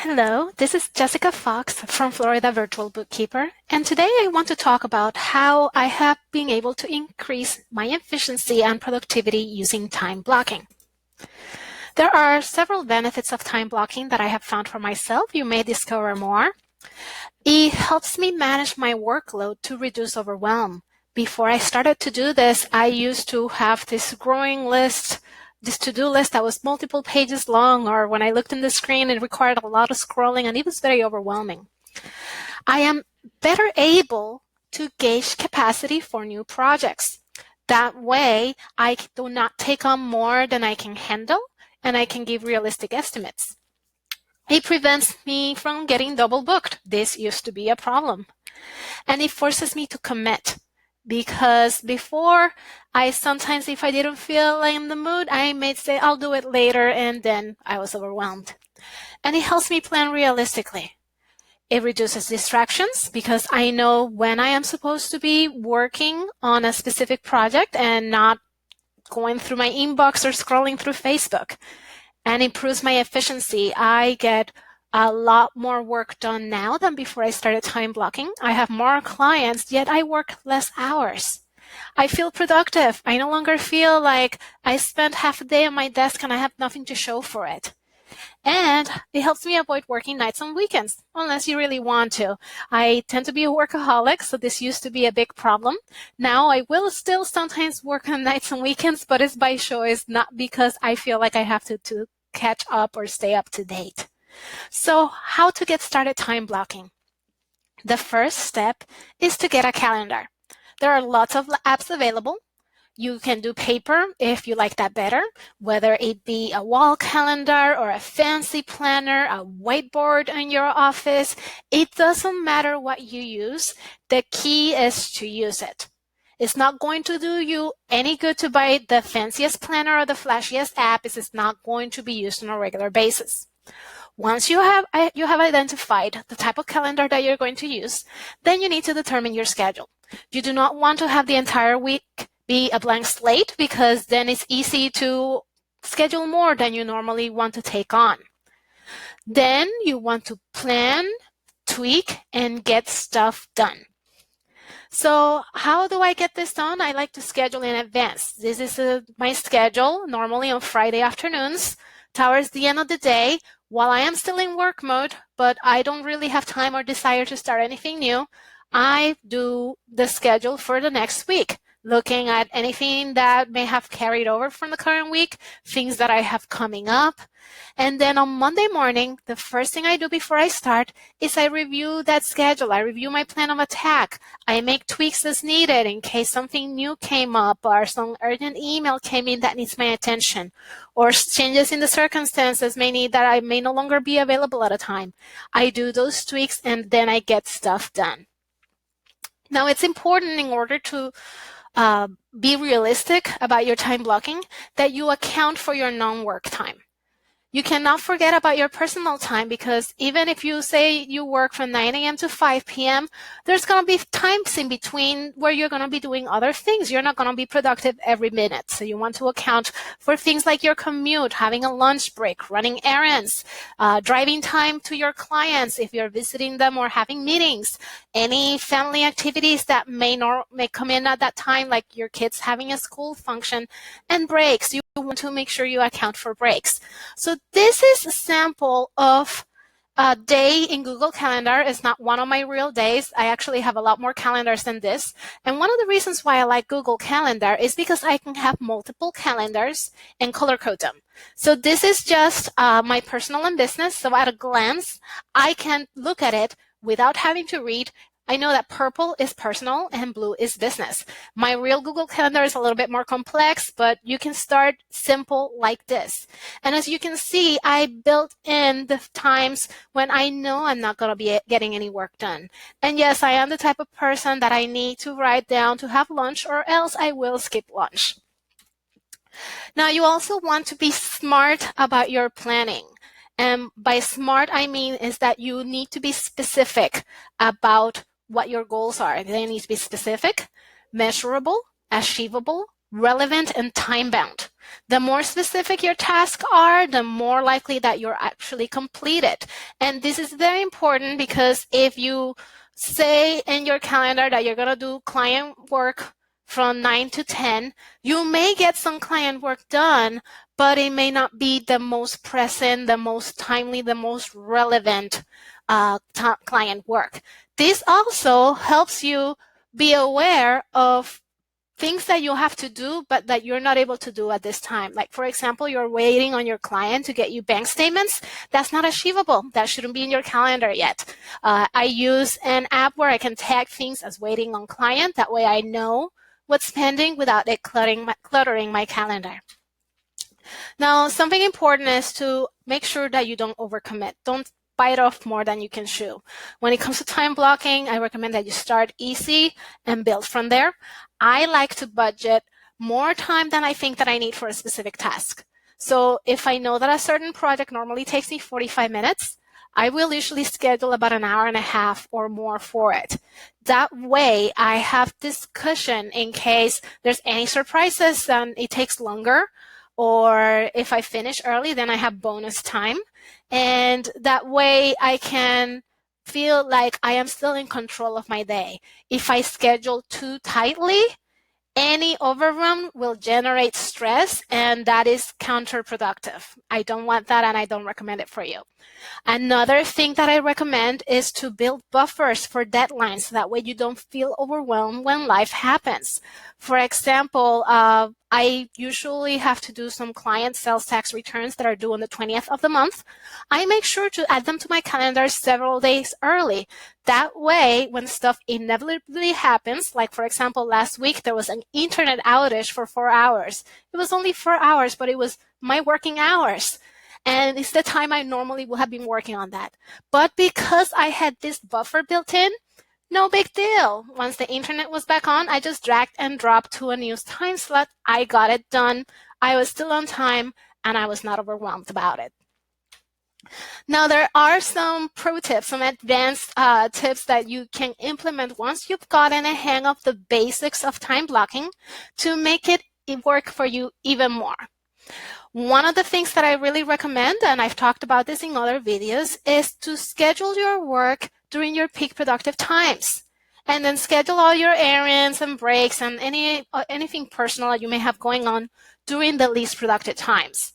Hello, this is Jessica Fox from Florida Virtual Bookkeeper, and today I want to talk about how I have been able to increase my efficiency and productivity using time blocking. There are several benefits of time blocking that I have found for myself. You may discover more. It helps me manage my workload to reduce overwhelm. Before I started to do this, I used to have this growing list, this to-do list that was multiple pages long, or when I looked in the screen, it required a lot of scrolling, and it was very overwhelming. I am better able to gauge capacity for new projects. That way, I do not take on more than I can handle, and I can give realistic estimates. It prevents me from getting double booked. This used to be a problem. And it forces me to commit, because before, I sometimes, if I didn't feel like in the mood, I may say I'll do it later, and then I was overwhelmed. And it helps me plan realistically. It reduces distractions because I know when I am supposed to be working on a specific project and not going through my inbox or scrolling through Facebook. And improves my efficiency. I get a lot more work done now than before I started time blocking. I have more clients, yet I work less hours. I feel productive. I no longer feel like I spent half a day on my desk and I have nothing to show for it. And it helps me avoid working nights and weekends, unless you really want to. I tend to be a workaholic, so this used to be a big problem. Now I will still sometimes work on nights and weekends, but it's by choice, not because I feel like I have to catch up or stay up to date. So how to get started time blocking? The first step is to get a calendar. There are lots of apps available. You can do paper if you like that better, whether it be a wall calendar or a fancy planner, a whiteboard in your office. It doesn't matter what you use. The key is to use it. It's not going to do you any good to buy the fanciest planner or the flashiest app. It's not going to be used on a regular basis. Once you have identified the type of calendar that you're going to use, then you need to determine your schedule. You do not want to have the entire week be a blank slate, because then it's easy to schedule more than you normally want to take on. Then you want to plan, tweak, and get stuff done. So how do I get this done? I like to schedule in advance. This is my schedule, normally on Friday afternoons, towards the end of the day, while I am still in work mode, but I don't really have time or desire to start anything new. I do the schedule for the next week, looking at anything that may have carried over from the current week, things that I have coming up. And then on Monday morning, the first thing I do before I start is I review that schedule. I review my plan of attack. I make tweaks as needed in case something new came up or some urgent email came in that needs my attention, or changes in the circumstances may need that I may no longer be available at a time. I do those tweaks and then I get stuff done. Now, it's important, in order to be realistic about your time blocking, that you account for your non-work time. You cannot forget about your personal time, because even if you say you work from 9 a.m. to 5 p.m., there's going to be times in between where you're going to be doing other things. You're not going to be productive every minute. So you want to account for things like your commute, having a lunch break, running errands, driving time to your clients if you're visiting them or having meetings, any family activities that may come in at that time, like your kids having a school function, and breaks. You want to make sure you account for breaks. So this is a sample of a day in Google Calendar. It's not one of my real days. I actually have a lot more calendars than this. And one of the reasons why I like Google Calendar is because I can have multiple calendars and color code them. So this is just my personal and business. So at a glance, I can look at it without having to read. I know that purple is personal and blue is business. My real Google Calendar is a little bit more complex, but you can start simple like this. And as you can see, I built in the times when I know I'm not going to be getting any work done. And yes, I am the type of person that I need to write down to have lunch, or else I will skip lunch. Now, you also want to be smart about your planning. And by smart, I mean is that you need to be specific about what your goals are. They need to be specific, measurable, achievable, relevant, and time-bound. The more specific your tasks are, the more likely that you're actually complete it. And this is very important because if you say in your calendar that you're going to do client work from 9 to 10, you may get some client work done, but it may not be the most present, the most timely, the most relevant client work. This also helps you be aware of things that you have to do but that you're not able to do at this time. Like, for example, you're waiting on your client to get you bank statements. That's not achievable. That shouldn't be in your calendar yet. I use an app where I can tag things as waiting on client. That way I know what's pending without it cluttering my calendar. Now, something important is to make sure that you don't overcommit. Don't bite off more than you can chew. When it comes to time blocking, I recommend that you start easy and build from there. I like to budget more time than I think that I need for a specific task. So if I know that a certain project normally takes me 45 minutes, I will usually schedule about an hour and a half or more for it. That way, I have this cushion in case there's any surprises and it takes longer, or if I finish early, then I have bonus time. And that way I can feel like I am still in control of my day. If I schedule too tightly, any overrun will generate stress, and that is counterproductive. I don't want that, and I don't recommend it for you. Another thing that I recommend is to build buffers for deadlines. So that way you don't feel overwhelmed when life happens. For example, I usually have to do some client sales tax returns that are due on the 20th of the month. I make sure to add them to my calendar several days early. That way, when stuff inevitably happens, like for example, last week there was an internet outage for 4 hours. It was only 4 hours, but it was my working hours. And it's the time I normally would have been working on that. But because I had this buffer built in, no big deal. Once the internet was back on, I just dragged and dropped to a new time slot. I got it done. I was still on time, and I was not overwhelmed about it. Now, there are some pro tips, some advanced tips that you can implement once you've gotten a hang of the basics of time blocking to make it work for you even more. One of the things that I really recommend, and I've talked about this in other videos, is to schedule your work during your peak productive times. And then schedule all your errands and breaks and anything personal that you may have going on during the least productive times.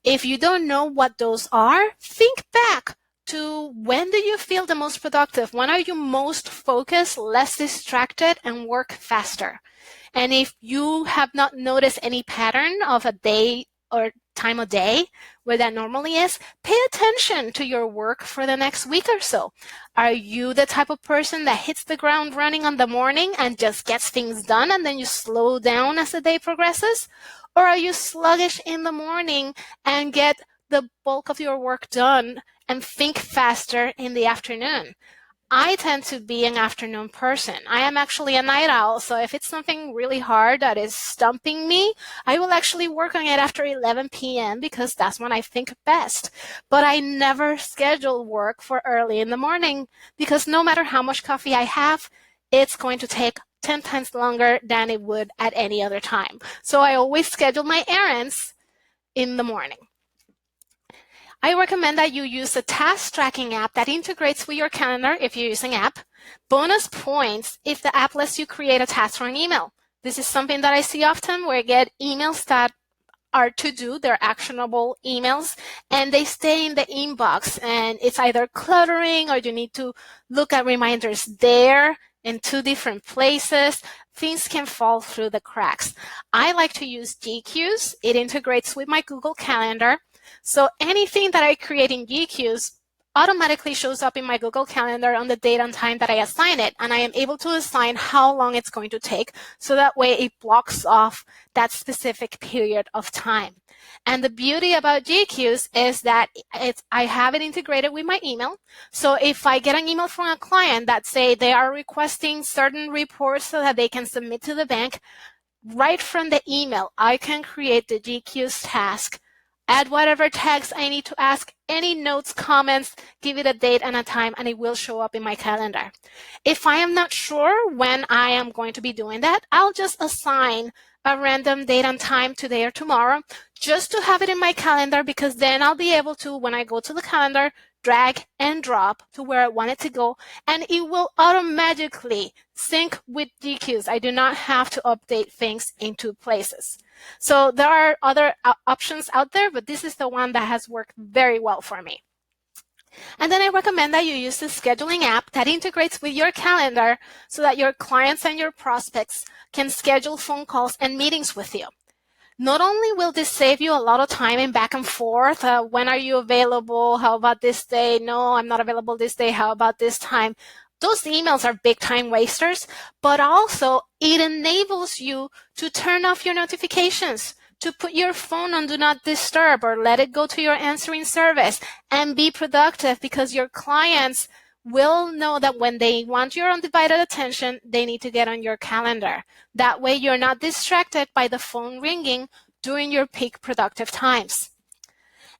If you don't know what those are, think back to when do you feel the most productive? When are you most focused, less distracted, and work faster? And if you have not noticed any pattern of a day or time of day where that normally is, pay attention to your work for the next week or so. Are you the type of person that hits the ground running on the morning and just gets things done and then you slow down as the day progresses? Or are you sluggish in the morning and get the bulk of your work done and think faster in the afternoon? I tend to be an afternoon person. I am actually a night owl, so if it's something really hard that is stumping me, I will actually work on it after 11 p.m. because that's when I think best. But I never schedule work for early in the morning because no matter how much coffee I have, it's going to take 10 times longer than it would at any other time. So I always schedule my errands in the morning. I recommend that you use a task tracking app that integrates with your calendar if you're using app. Bonus points if the app lets you create a task for an email. This is something that I see often where I get emails that are to do, they're actionable emails, and they stay in the inbox, and it's either cluttering or you need to look at reminders there in two different places. Things can fall through the cracks. I like to use GQs. It integrates with my Google Calendar. So anything that I create in GQs automatically shows up in my Google Calendar on the date and time that I assign it, and I am able to assign how long it's going to take, so that way it blocks off that specific period of time. And the beauty about GQs is that I have it integrated with my email. So if I get an email from a client that say they are requesting certain reports so that they can submit to the bank, right from the email, I can create the GQs task, add whatever tags I need to ask, any notes, comments, give it a date and a time, and it will show up in my calendar. If I am not sure when I am going to be doing that, I'll just assign a random date and time today or tomorrow, just to have it in my calendar, because then I'll be able to, when I go to the calendar, drag and drop to where I want it to go, and it will automatically sync with DQs. I do not have to update things in two places. So there are other options out there, but this is the one that has worked very well for me. And then I recommend that you use the scheduling app that integrates with your calendar so that your clients and your prospects can schedule phone calls and meetings with you. Not only will this save you a lot of time in back and forth, when are you available? How about this day? No, I'm not available this day. How about this time? Those emails are big time wasters, but also it enables you to turn off your notifications, to put your phone on do not disturb or let it go to your answering service and be productive, because your clients will know that when they want your undivided attention, they need to get on your calendar. That way you're not distracted by the phone ringing during your peak productive times.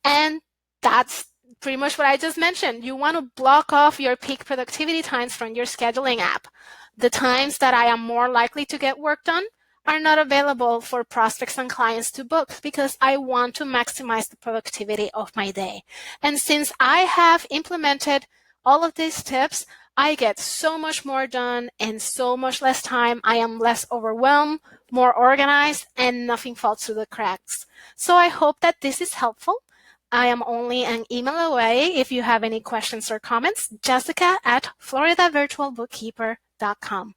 And that's pretty much what I just mentioned. You want to block off your peak productivity times from your scheduling app. The times that I am more likely to get work done are not available for prospects and clients to book, because I want to maximize the productivity of my day. And since I have implemented all of these tips, I get so much more done in so much less time. I am less overwhelmed, more organized, and nothing falls through the cracks. So I hope that this is helpful. I am only an email away. If you have any questions or comments, Jessica at floridavirtualbookkeeper.com.